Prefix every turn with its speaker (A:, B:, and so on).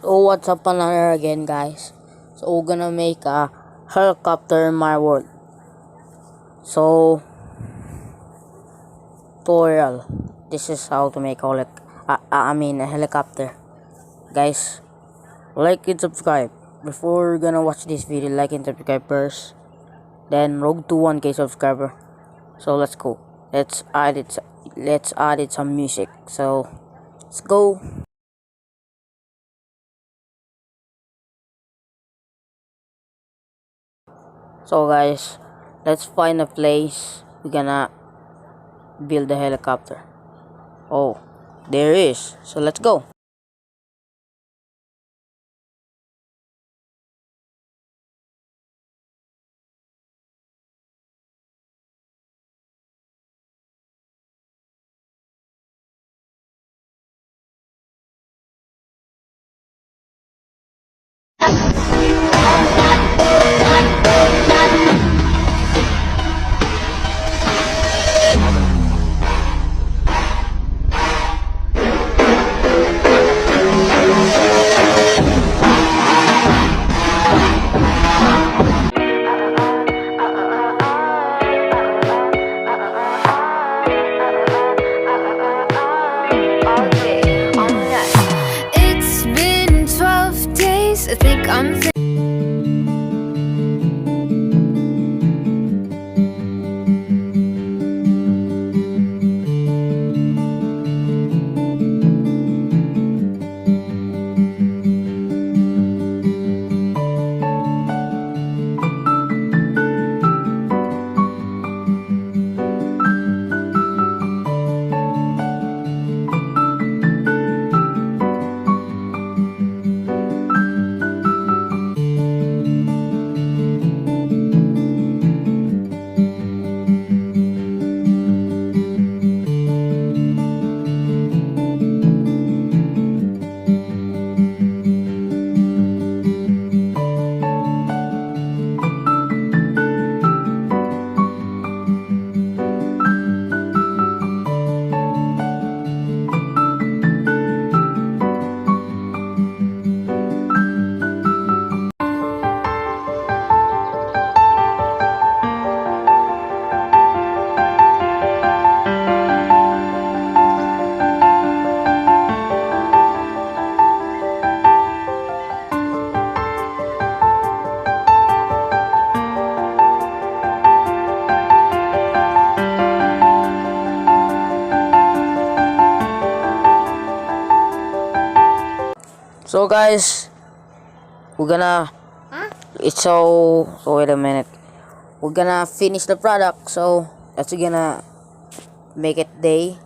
A: So what's up another again, guys? So we're gonna make a helicopter in my world. So tutorial. This is how to make a helicopter. Guys, like and subscribe. Before you're gonna watch this video, like and subscribe first. Then road to 1K subscriber. So let's go. Let's add it some music. So let's go. So guys, let's find a place we're gonna build the helicopter. Oh, there is. So let's go.
B: It's been 12 days, I think I'm
A: So guys, we're gonna it's so wait a minute. We're gonna finish the product, so that's gonna make it day